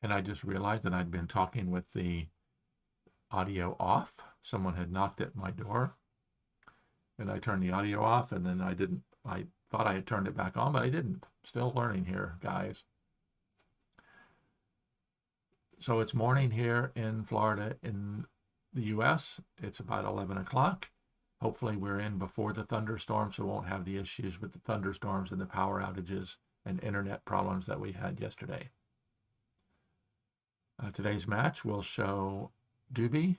And I just realized that I'd been talking with the audio off. Someone had knocked at my door, and I turned the audio off, and then I thought I had turned it back on, but I didn't. Still learning here, guys. So it's morning here in Florida in the US. It's about 11 o'clock. Hopefully we're in before the thunderstorm, so we won't have the issues with the thunderstorms and the power outages and internet problems that we had yesterday. Today's match will show Doobie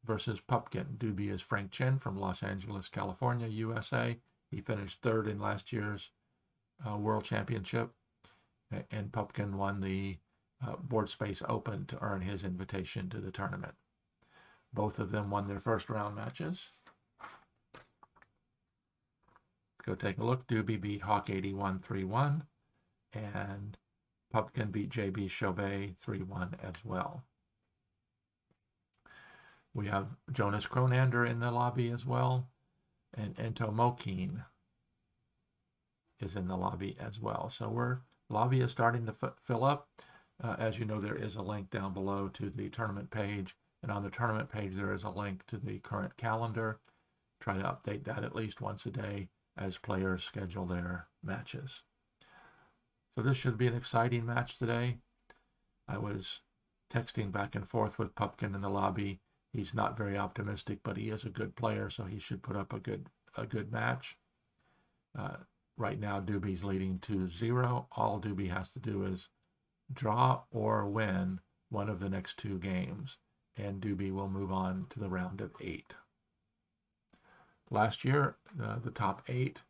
versus Pupkin. Doobie is Frank Chen from Los Angeles, California, USA. He finished third in last year's World Championship, and Pupkin won the Board Space Open to earn his invitation to the tournament. Both of them won their first round matches. Go take a look. Doobie beat Hawk 81 3-1, and Pupkin beat JB Chauvet 3-1 as well. We have Jonas Kronander in the lobby as well, and Ento Mokeen is in the lobby as well. So lobby is starting to fill up. As you know, there is a link down below to the tournament page, and on the tournament page there is a link to the current calendar. Try to update that at least once a day as players schedule their matches. So this should be an exciting match today. I was texting back and forth with Pupkin in the lobby. He's not very optimistic, but he is a good player, so he should put up a good match. Right now, Doobie's leading 2-0. All Doobie has to do is draw or win one of the next two games, and Doobie will move on to the round of 8. Last year, the top 8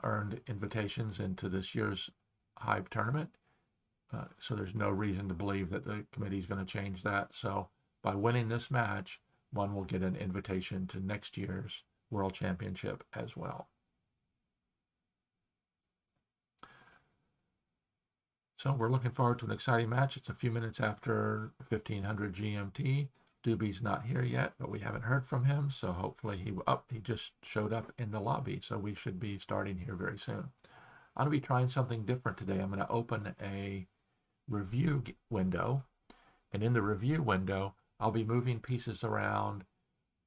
earned invitations into this year's Hive tournament, so there's no reason to believe that the committee is going to change that. So by winning this match, one will get an invitation to next year's World Championship as well. So we're looking forward to an exciting match. It's a few minutes after 1500 GMT. Doobie's not here yet, but we haven't heard from him, so hopefully he just showed up in the lobby, so we should be starting here very soon. I'm going to be trying something different today. I'm going to open a review window, and in the review window, I'll be moving pieces around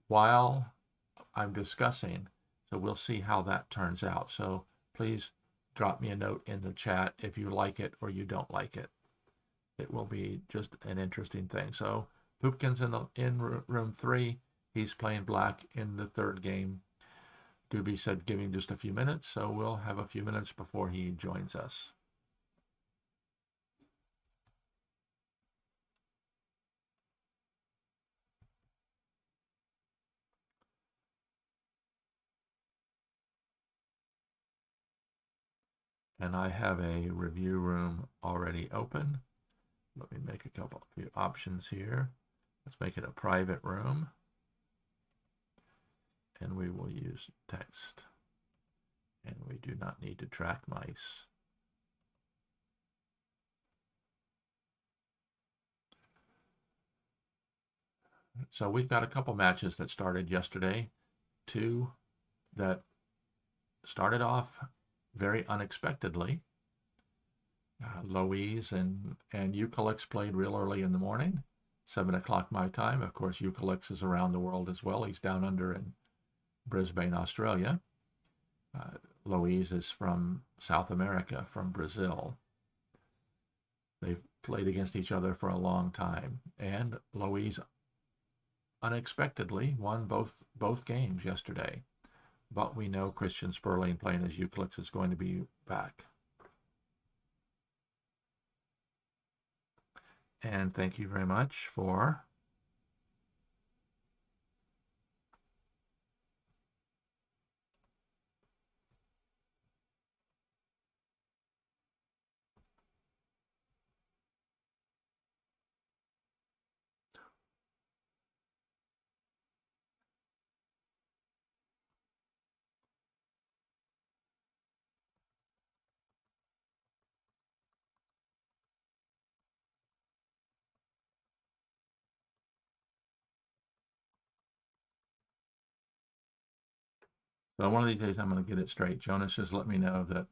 while I'm discussing, so we'll see how that turns out. So please drop me a note in the chat if you like it or you don't like it. It will be just an interesting thing. So Pupkin's in room 3. He's playing black in the third game. Doobie said give him just a few minutes, so we'll have a few minutes before he joins us. And I have a review room already open. Let me make a few options here. Let's make it a private room. And we will use text. And we do not need to track mice. So we've got a couple matches that started yesterday. 2 that started off very unexpectedly. Loise and Eucalyx played real early in the morning, 7 o'clock my time. Of course, Eucalyx is around the world as well. He's down under in Brisbane, Australia. Loise is from South America, from Brazil. They've played against each other for a long time, and Loise unexpectedly won both games yesterday. But we know Christian Sperling playing as Eucalyx is going to be back. And thank you very much for So one of these days I'm going to get it straight. Jonas just let me know that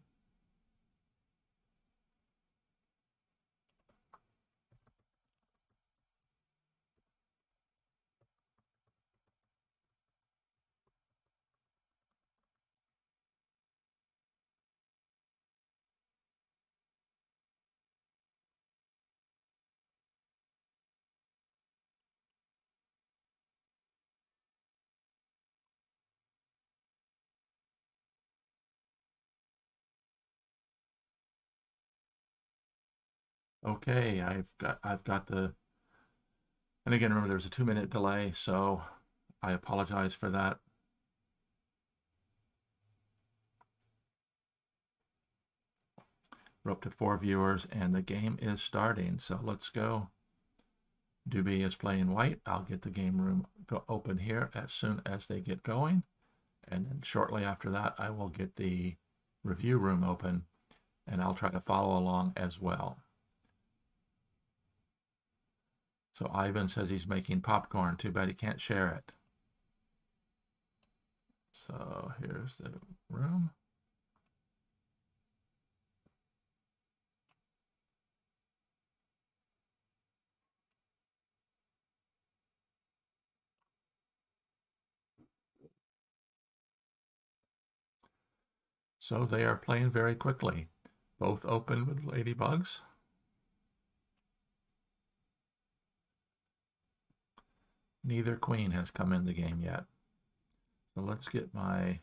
Okay, I've got the, and again, remember there's a 2-minute delay, so I apologize for that. We're up to 4 viewers and the game is starting. So let's go. Doobie is playing white. I'll get the game room open here as soon as they get going. And then shortly after that, I will get the review room open and I'll try to follow along as well. So Ivan says he's making popcorn. Too bad he can't share it. So here's the room. So they are playing very quickly. Both open with ladybugs. Neither queen has come in the game yet. So let's get my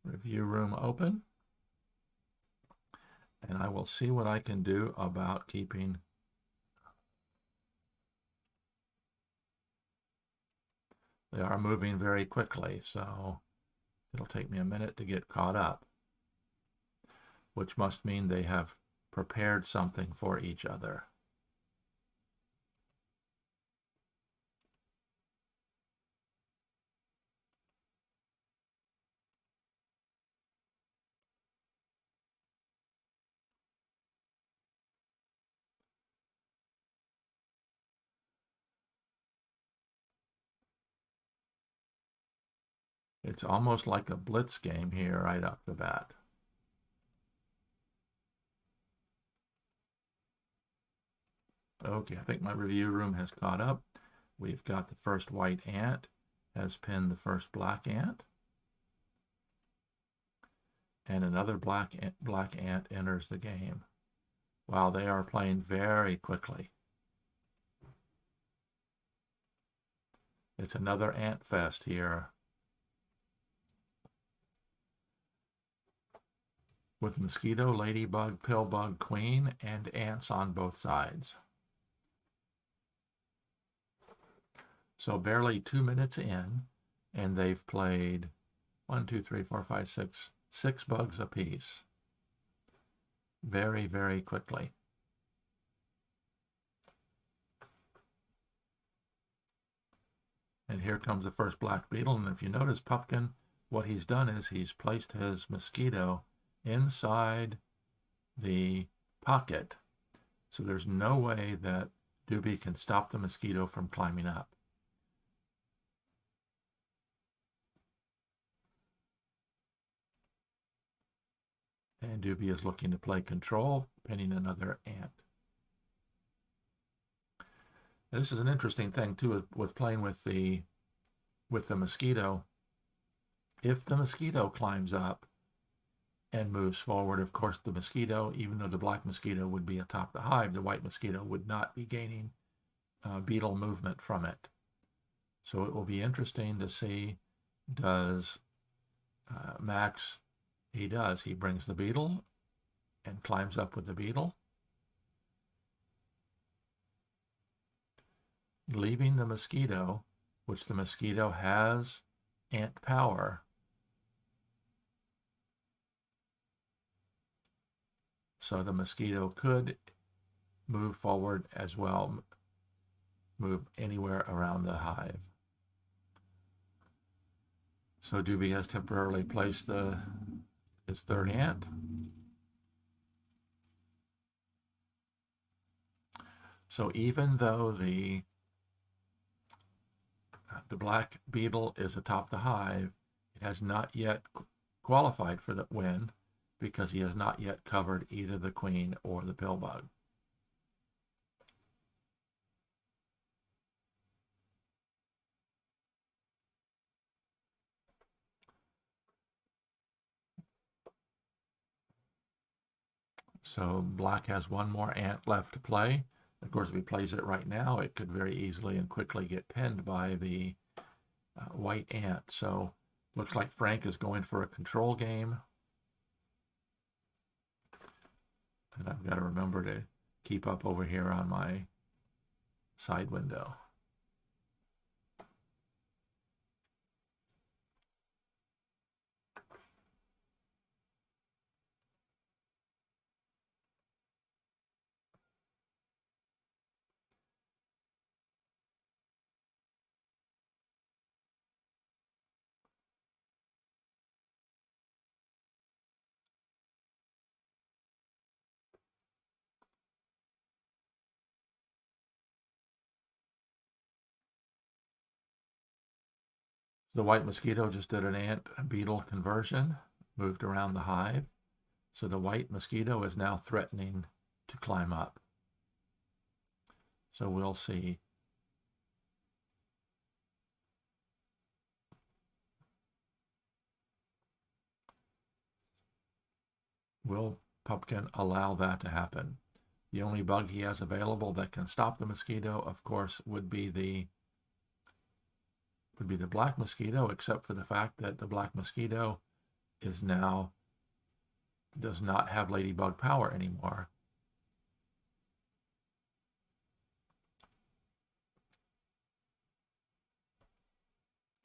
review room open. And I will see what I can do about keeping they are moving very quickly, so it'll take me a minute to get caught up, which must mean they have prepared something for each other. It's almost like a blitz game here right off the bat. Okay, I think my review room has caught up. We've got the first white ant has pinned the first black ant. And another black ant enters the game. Wow, they are playing very quickly. It's another ant fest here. With mosquito, ladybug, pillbug, queen, and ants on both sides. So barely 2 minutes in, and they've played 1, 2, 3, 4, 5, 6 bugs apiece. Very, very quickly. And here comes the first black beetle. And if you notice, Pumpkin, what he's done is he's placed his mosquito inside the pocket. So there's no way that Doobie can stop the mosquito from climbing up. And Doobie is looking to play control, pinning another ant. And this is an interesting thing too with playing with the mosquito. If the mosquito climbs up and moves forward, of course the mosquito, even though the black mosquito would be atop the hive, the white mosquito would not be gaining beetle movement from it. So it will be interesting to see, does Max, he brings the beetle and climbs up with the beetle, leaving the mosquito, which the mosquito has ant power. So the mosquito could move forward as well, move anywhere around the hive. So Doobie has temporarily placed his third ant. So even though the black beetle is atop the hive, it has not yet qualified for the win because he has not yet covered either the queen or the pillbug. So black has one more ant left to play. Of course, if he plays it right now, it could very easily and quickly get pinned by the white ant. So looks like Frank is going for a control game. And I've got to remember to keep up over here on my side window. The white mosquito just did an ant beetle conversion, moved around the hive. So the white mosquito is now threatening to climb up. So we'll see. Will Pumpkin allow that to happen? The only bug he has available that can stop the mosquito, of course, would be the black mosquito, except for the fact that the black mosquito is now does not have ladybug power anymore.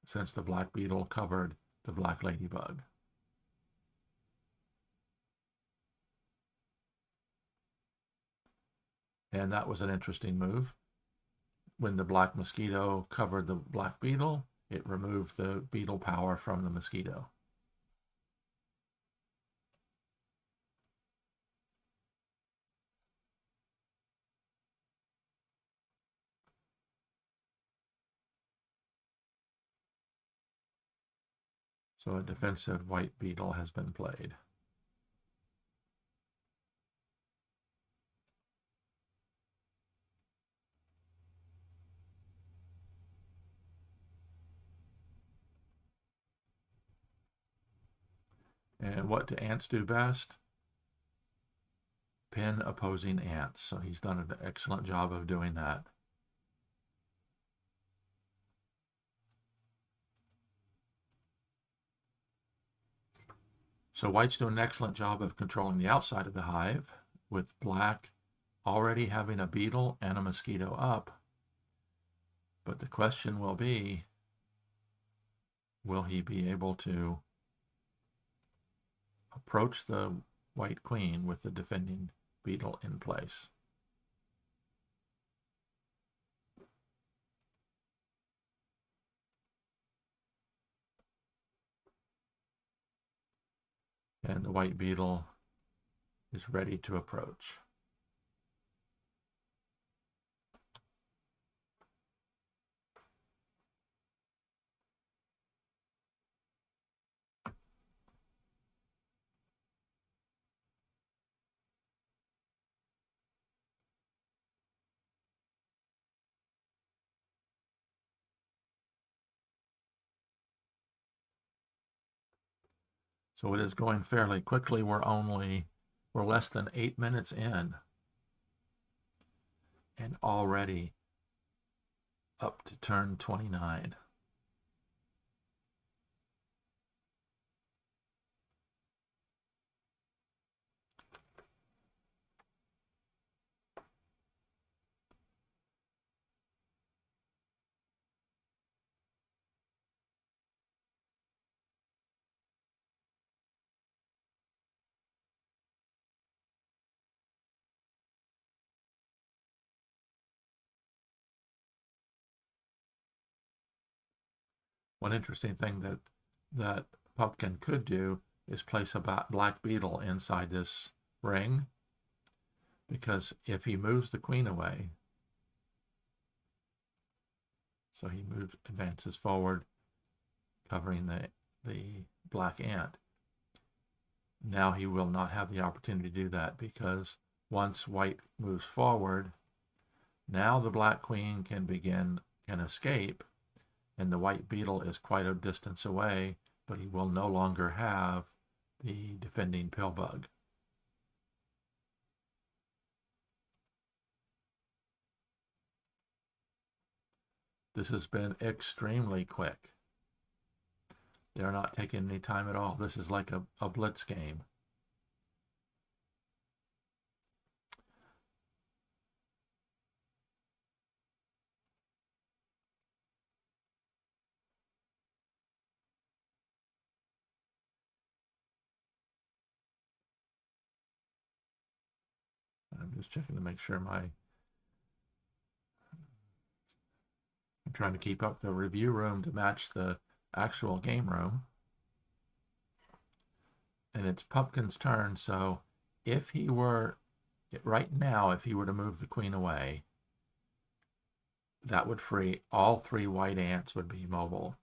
Since the black beetle covered the black ladybug. And that was an interesting move. When the black mosquito covered the black beetle, it removed the beetle power from the mosquito. So a defensive white beetle has been played. And what do ants do best? Pin opposing ants. So he's done an excellent job of doing that. So white's doing an excellent job of controlling the outside of the hive, with black already having a beetle and a mosquito up. But the question will be, will he be able to approach the white queen with the defending beetle in place? And the white beetle is ready to approach. So it is going fairly quickly. We're less than 8 minutes in, and already up to turn 29. One interesting thing that Pumpkin could do is place a black beetle inside this ring, because if he moves the queen away, so he advances forward, covering the black ant. Now he will not have the opportunity to do that, because once white moves forward, now the black queen can escape, and the white beetle is quite a distance away, but he will no longer have the defending pill bug. This has been extremely quick. They're not taking any time at all. This is like a blitz game. just checking to make sure I'm trying to keep up the review room to match the actual game room. And it's Pumpkin's turn, so if he were, right now, if he were to move the queen away, that would free all 3 white ants would be mobile.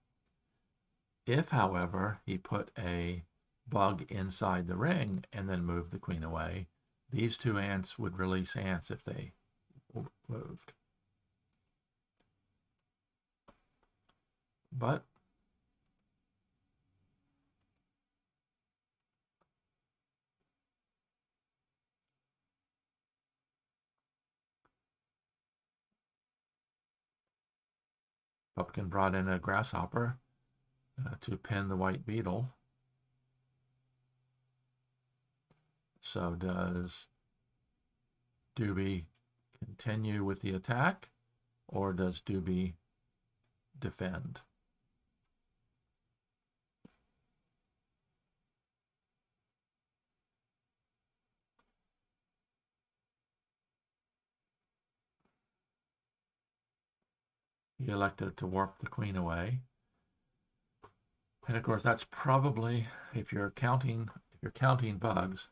If, however, he put a bug inside the ring and then moved the queen away, these 2 ants would release ants if they moved. But Pumpkin brought in a grasshopper to pin the white beetle. So does Doobie continue with the attack, or does Doobie defend? He elected to warp the queen away. And of course, that's probably, if you're counting bugs.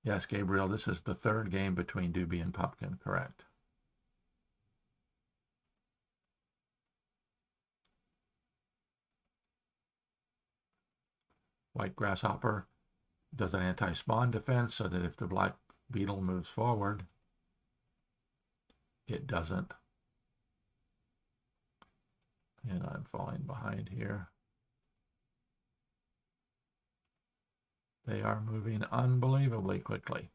Yes, Gabriel, this is the 3rd game between Doobie and Pumpkin, correct? White grasshopper does an anti-spawn defense so that if the black beetle moves forward, it doesn't. And I'm falling behind here. They are moving unbelievably quickly.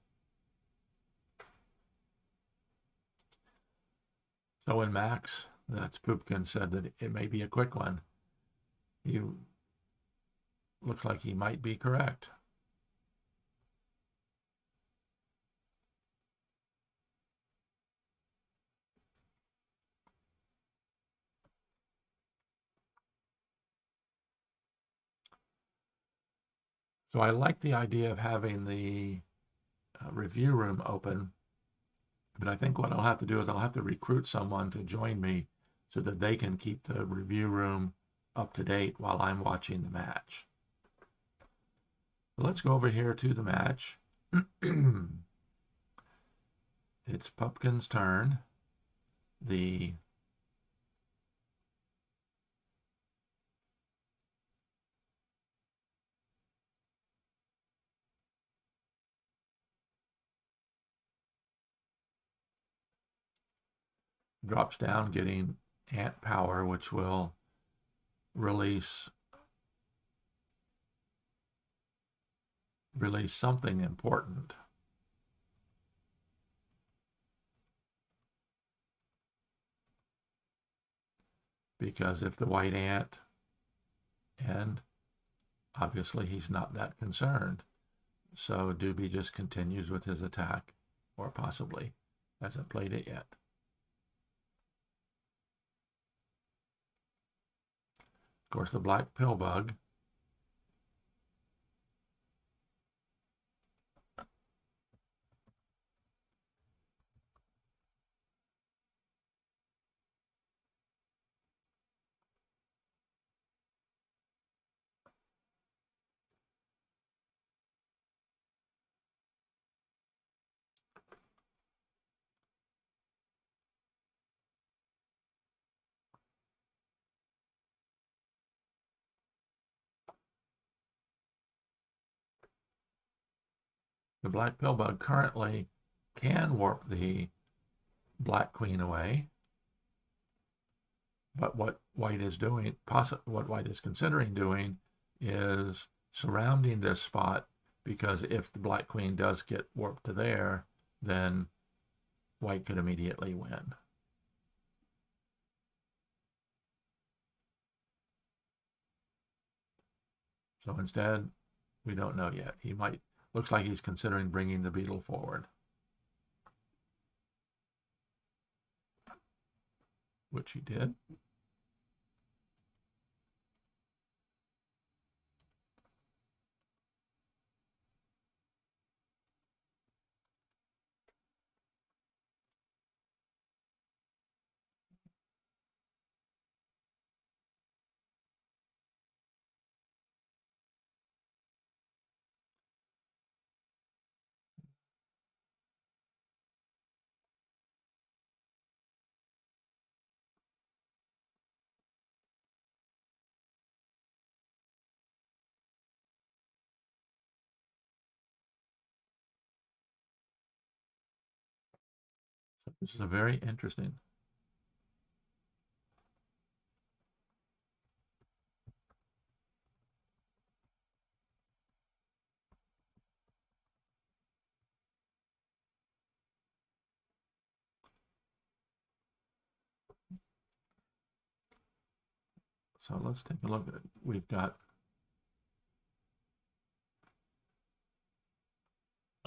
So when Max, that's Poopkin, said that it may be a quick one, he looks like he might be correct. So I like the idea of having the review room open, but I think what I'll have to do is I'll have to recruit someone to join me so that they can keep the review room up to date while I'm watching the match. So let's go over here to the match. It's Pumpkin's turn. The drops down, getting ant power, which will release something important. Because if the white ant, and obviously he's not that concerned, so Doobie just continues with his attack, or possibly hasn't played it yet. Of course, the black pill bug the black pill bug currently can warp the black queen away, but what white is doing, what white is considering doing, is surrounding this spot, because if the black queen does get warped to there, then white could immediately win. So instead, we don't know yet. He might, looks like he's considering bringing the beetle forward, which he did. So this is a very interesting. So let's take a look at it. We've got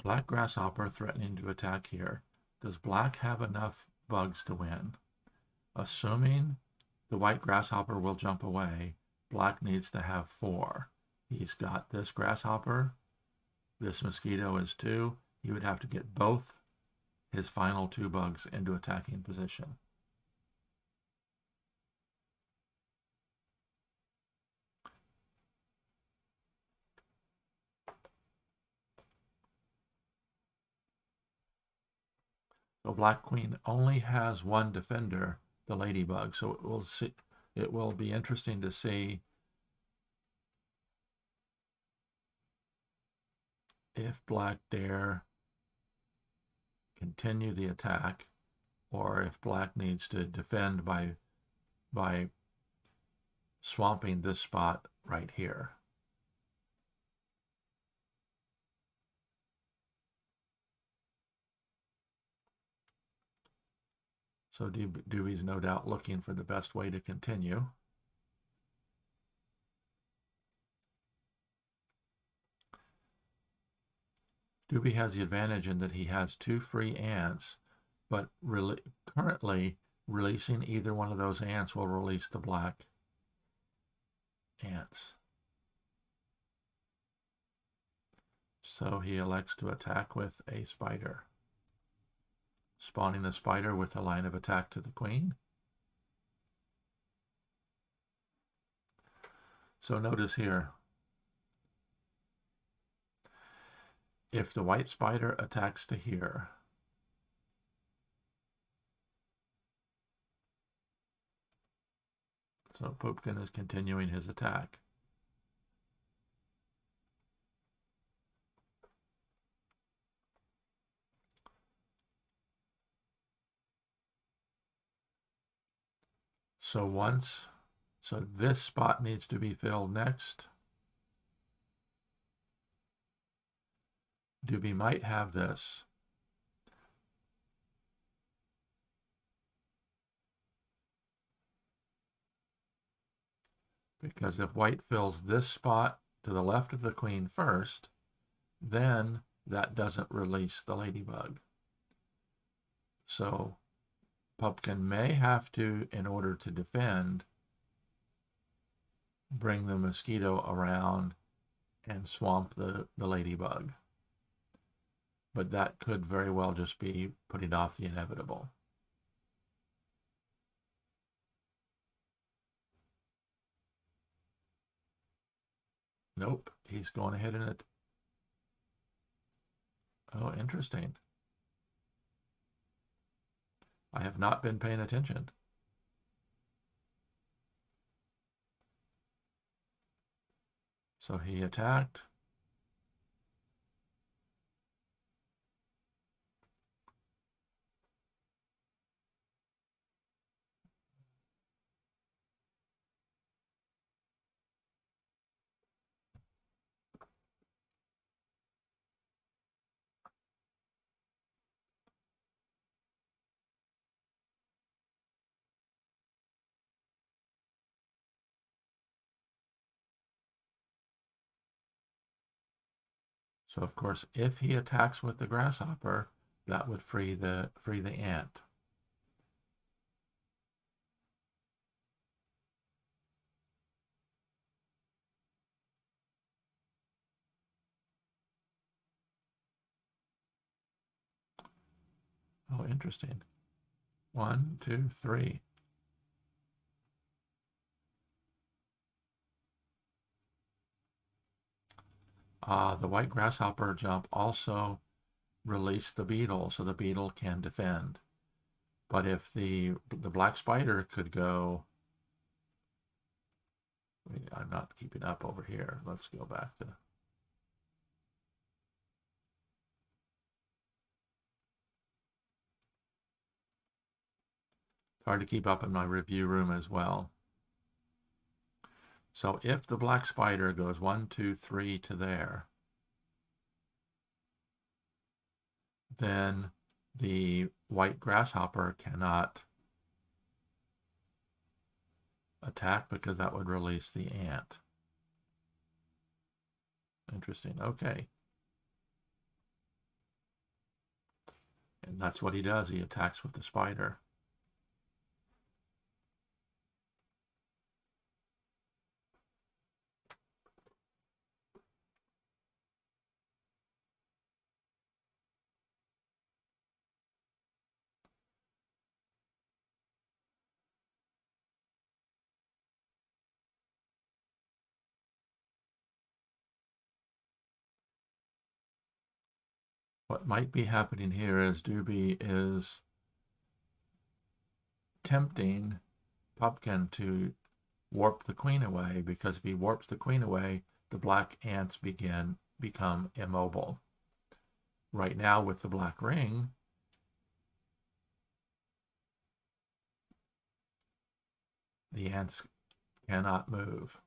black grasshopper threatening to attack here. Does black have enough bugs to win? Assuming the white grasshopper will jump away, black needs to have 4. He's got this grasshopper. This mosquito is 2. He would have to get both his final 2 bugs into attacking position. So black queen only has 1 defender, the ladybug. So it will be interesting to see if black dare continue the attack, or if black needs to defend by swamping this spot right here. So Dewey's no doubt looking for the best way to continue. Dewey has the advantage in that he has 2 free ants, but currently releasing either one of those ants will release the black ants. So he elects to attack with a spider, spawning a spider with a line of attack to the queen. So notice here, if the white spider attacks to here, so Pumpkin is continuing his attack. So this spot needs to be filled next. Dewey might have this. Because if white fills this spot to the left of the queen first, then that doesn't release the ladybug. So Pumpkin may have to, in order to defend, bring the mosquito around and swamp the ladybug. But that could very well just be putting off the inevitable. Nope, he's going ahead and it. Oh, interesting. I have not been paying attention. So he attacked. So of course, if he attacks with the grasshopper, that would free the ant. Oh, interesting. 1, 2, 3. The white grasshopper jump also released the beetle, so the beetle can defend. But if the black spider could go, I'm not keeping up over here. Let's go back to. hard to keep up in my review room as well. So if the black spider goes 1, 2, 3 to there, then the white grasshopper cannot attack because that would release the ant. Interesting. Okay. And that's what he does. He attacks with the spider. What might be happening here is Doobie is tempting Pumpkin to warp the queen away, because if he warps the queen away, the black ants become immobile. Right now with the black ring, the ants cannot move.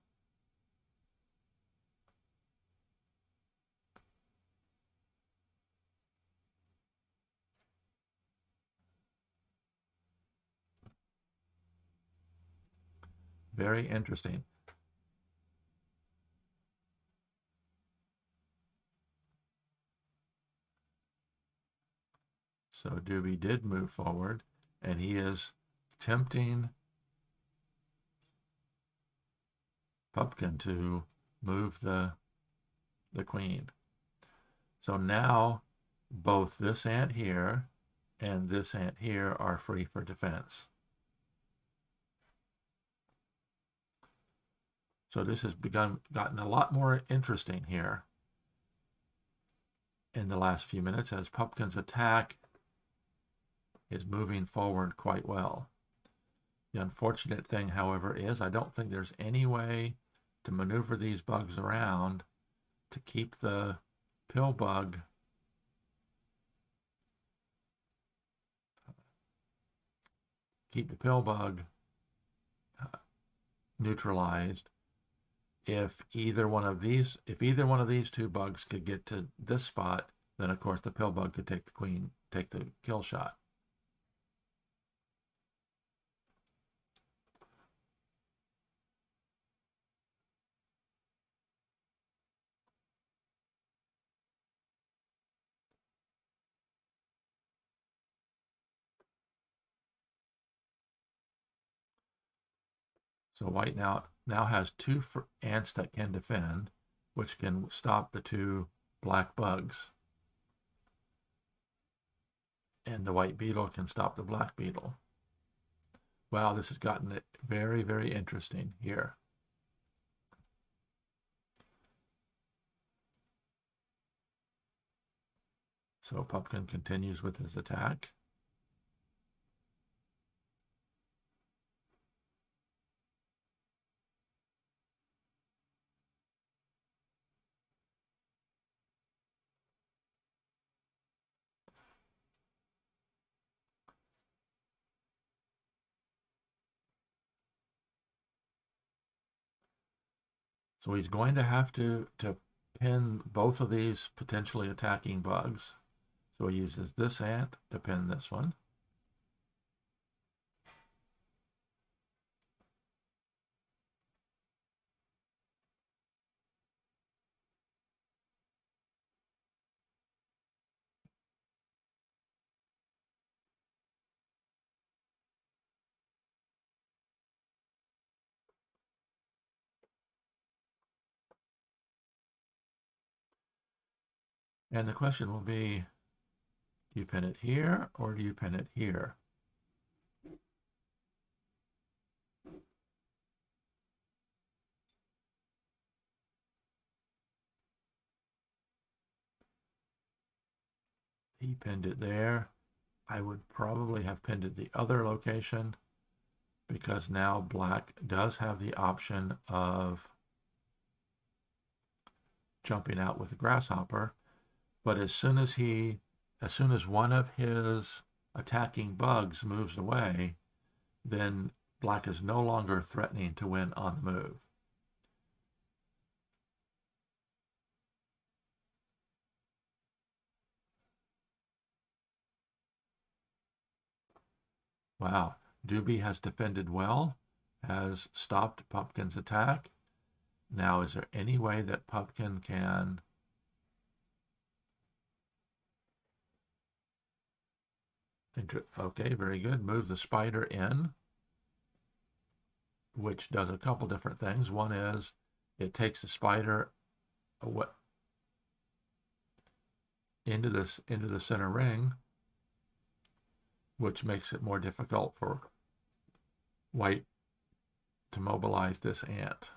Very interesting. So Doobie did move forward, and he is tempting Pumpkin to move the queen. So now both this ant here and this ant here are free for defense. So this has gotten a lot more interesting here in the last few minutes, as Pumpkin's attack is moving forward quite well. The unfortunate thing, however, is I don't think there's any way to maneuver these bugs around to keep the pill bug neutralized. If either one of these two bugs could get to this spot, then of course the pill bug could take the kill shot. So white now has two ants that can defend, which can stop the two black bugs. And the white beetle can stop the black beetle. Wow, this has gotten it very, very interesting here. So Pumpkin continues with his attack. So he's going to have to pin both of these potentially attacking bugs. So he uses this ant to pin this one. And the question will be, do you pin it here or do you pin it here? He pinned it there. I would probably have pinned it the other location, because now black does have the option of jumping out with the grasshopper. But as soon as one of his attacking bugs moves away, then black is no longer threatening to win on the move. Wow, Doobie has defended well, has stopped Pumpkin's attack. Now, is there any way that Pumpkin can okay, very good. Move the spider in, which does a couple different things. One is it takes the spider away into the center ring, which makes it more difficult for white to mobilize this ant.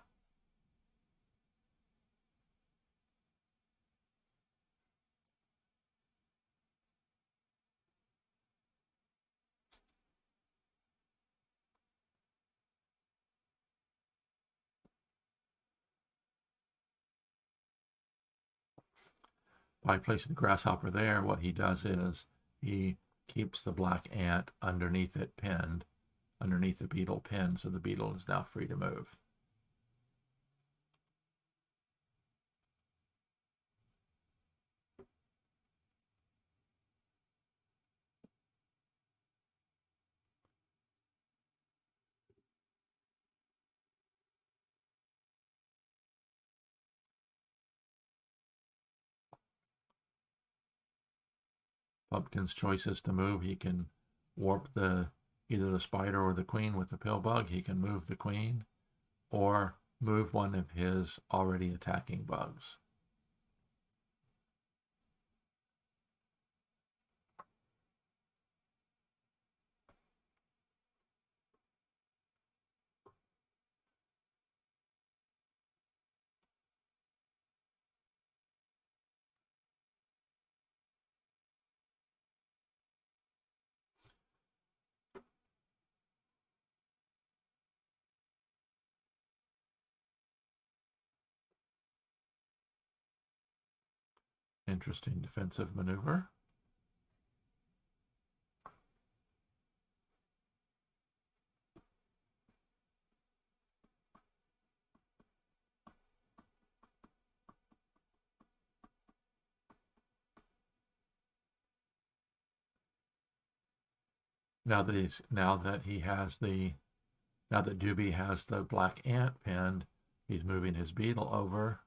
By placing the grasshopper there, what he does is he keeps the black ant underneath it pinned, underneath the beetle pinned, so the beetle is now free to move. Pumpkin's choice is to move. He can warp either the spider or the queen with the pill bug. He can move the queen or move one of his already attacking bugs. Interesting defensive maneuver. Now that Doobie has the black ant pinned, he's moving his beetle over,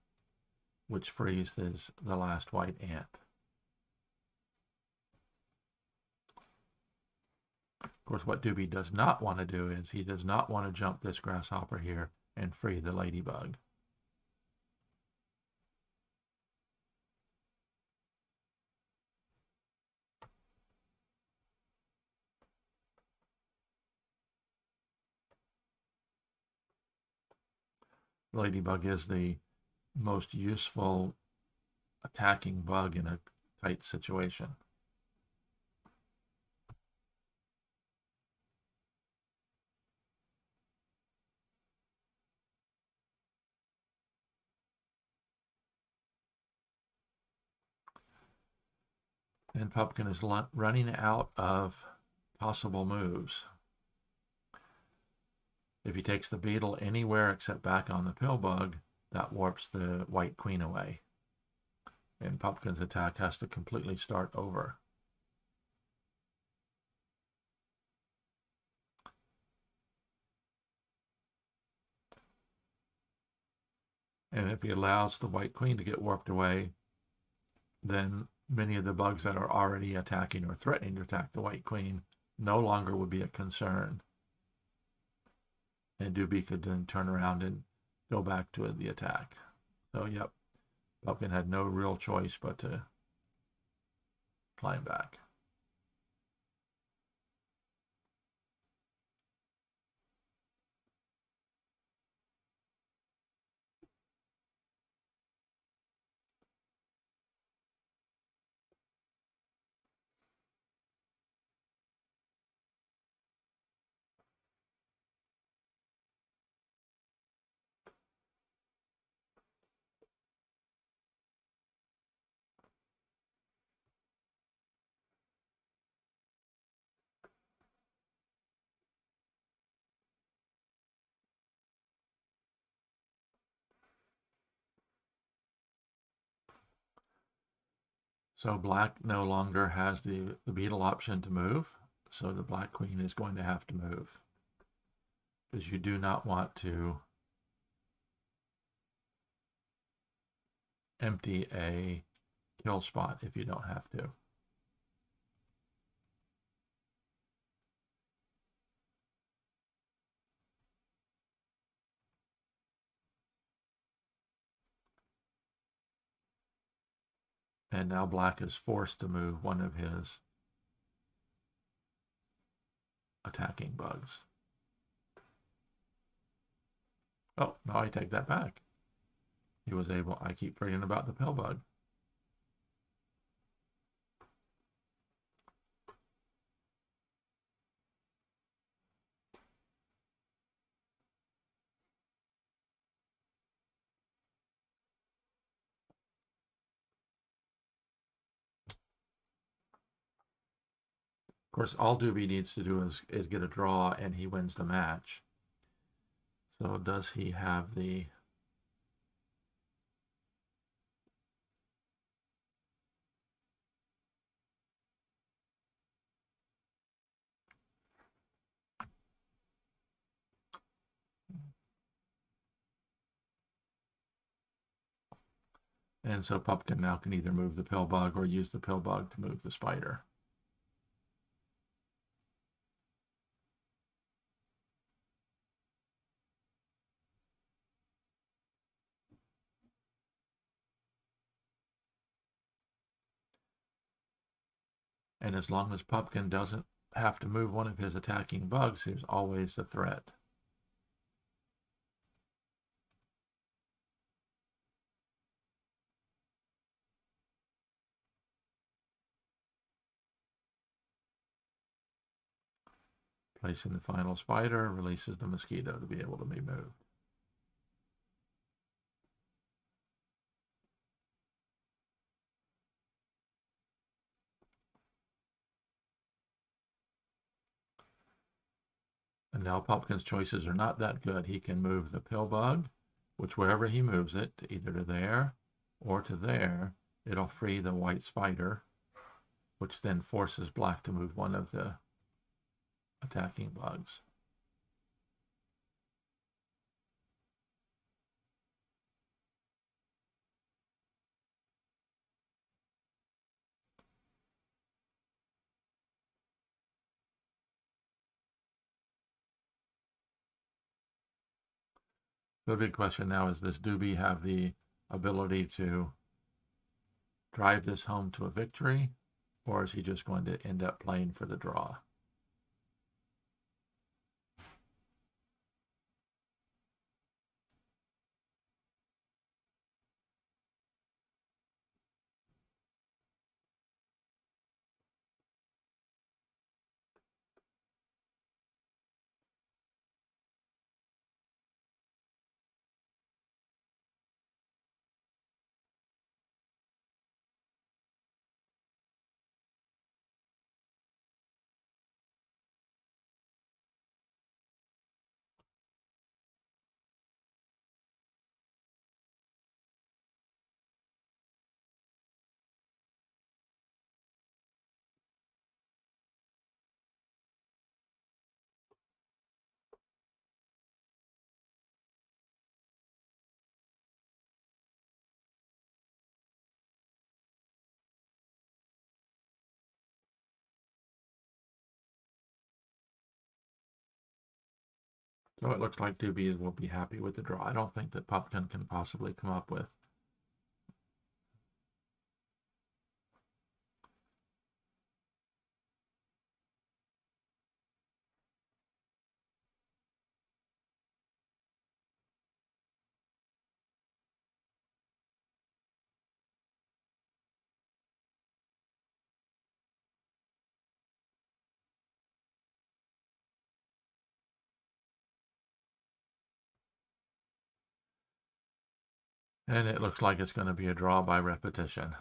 which frees the last white ant. Of course, what Doobie does not want to do is he does not want to jump this grasshopper here and free the ladybug. The ladybug is the most useful attacking bug in a tight situation. And Pumpkin is running out of possible moves. If he takes the beetle anywhere except back on the pill bug, that warps the white queen away. And Pumpkin's attack has to completely start over. And if he allows the white queen to get warped away, then many of the bugs that are already attacking or threatening to attack the white queen no longer would be a concern. And Doobie could then turn around and go back to the attack. So, yep, Pumpkin had no real choice but to climb back. So black no longer has the beetle option to move. So the black queen is going to have to move, because you do not want to empty a kill spot if you don't have to. And now black is forced to move one of his attacking bugs. Oh, no, I take that back. He was able, I keep forgetting about the pill bug. Of course, all Doobie needs to do is get a draw and he wins the match. So does he have the... And so Pumpkin now can either move the pill bug or use the pill bug to move the spider. And as long as Pumpkin doesn't have to move one of his attacking bugs, there's always the threat. Placing the final spider releases the mosquito to be able to be moved. And now Pumpkin's choices are not that good. He can move the pill bug, which wherever he moves it, either to there or to there, it'll free the white spider, which then forces black to move one of the attacking bugs. The big question now is, does Doobie have the ability to drive this home to a victory, or is he just going to end up playing for the draw? So it looks like Doobie will be happy with the draw. I don't think that Pumpkin can possibly come up with. And it looks like it's going to be a draw by repetition.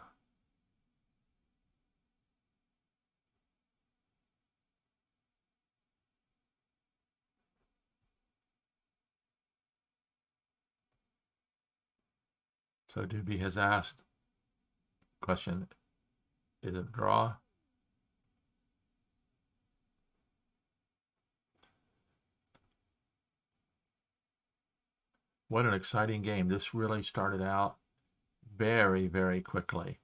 So Doobie has asked question, Is it a draw? What an exciting game. This really started out very, very quickly.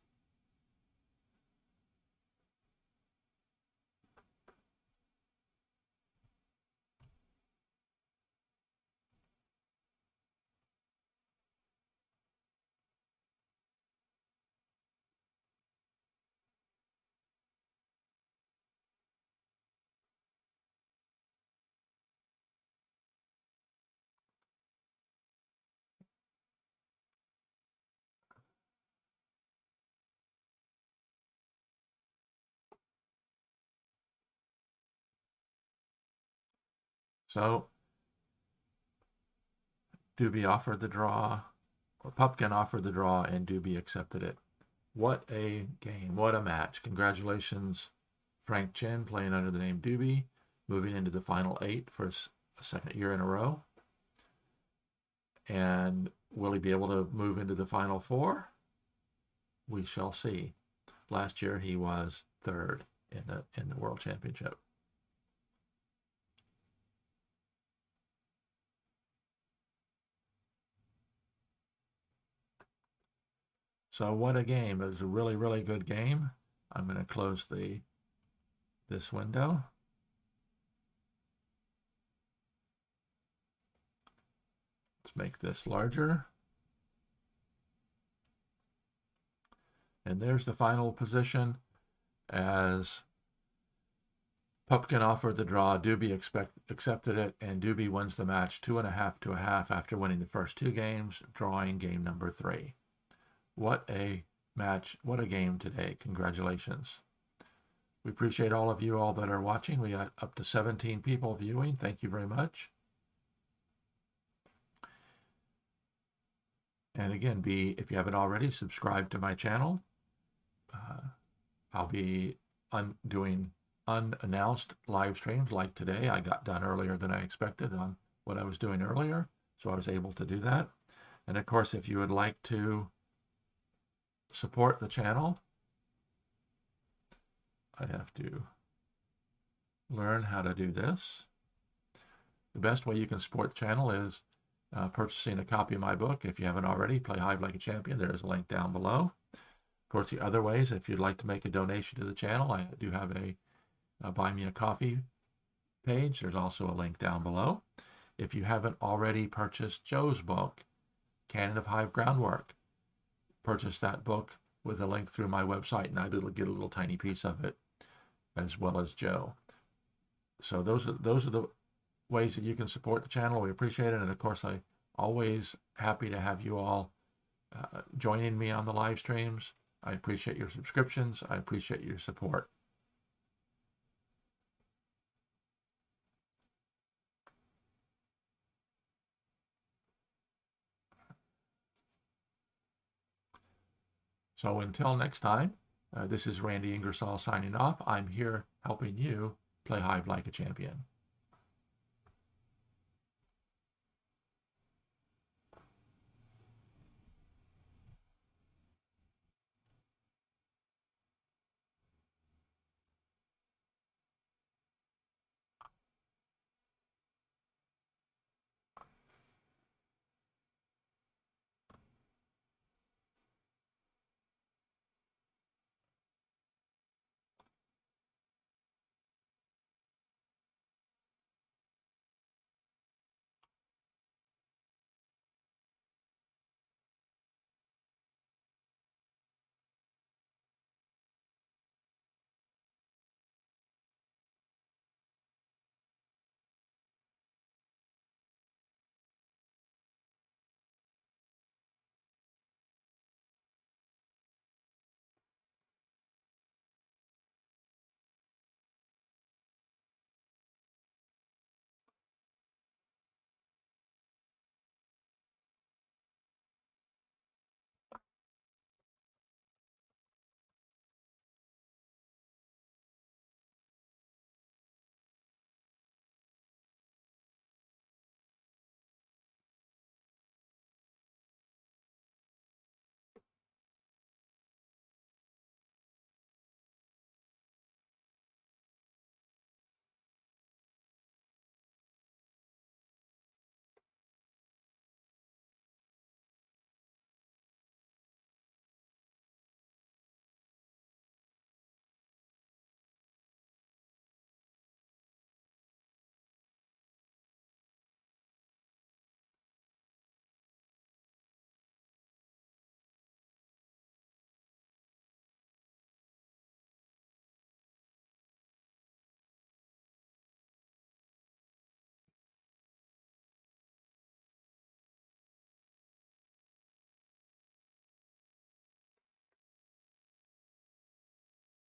So Doobie offered the draw, or Pupkin offered the draw, and Doobie accepted it. What a game. What a match. Congratulations, Frank Chen, playing under the name Doobie, moving into the final 8 for a second year in a row. And will he be able to move into the final 4? We shall see. Last year he was 3rd in the World Championship. So what a game. It was a really, really good game. I'm going to close this window. Let's make this larger. And there's the final position as Pupkin offered the draw, Doobie accepted it, and Doobie wins the match 2.5 to 1/2 after winning the first 2 games, drawing game number 3. What a match, what a game today. Congratulations. We appreciate all of you all that are watching. We got up to 17 people viewing. Thank you very much. And again, if you haven't already, subscribe to my channel. I'll be doing unannounced live streams like today. I got done earlier than I expected on what I was doing earlier, so I was able to do that. And of course, if you would like to support the channel, I have to learn how to do this. The best way you can support the channel is purchasing a copy of my book. If you haven't already, Play Hive Like a Champion. There's a link down below. Of course, the other ways, if you'd like to make a donation to the channel, I do have a Buy Me a Coffee page. There's also a link down below. If you haven't already purchased Joe's book, Canon of Hive Groundwork, purchase that book with a link through my website, and I get a little tiny piece of it, as well as Joe. So those are the ways that you can support the channel. We appreciate it, and of course, I'm always happy to have you all joining me on the live streams. I appreciate your subscriptions. I appreciate your support. So until next time, this is Randy Ingersoll signing off. I'm here helping you play Hive like a champion.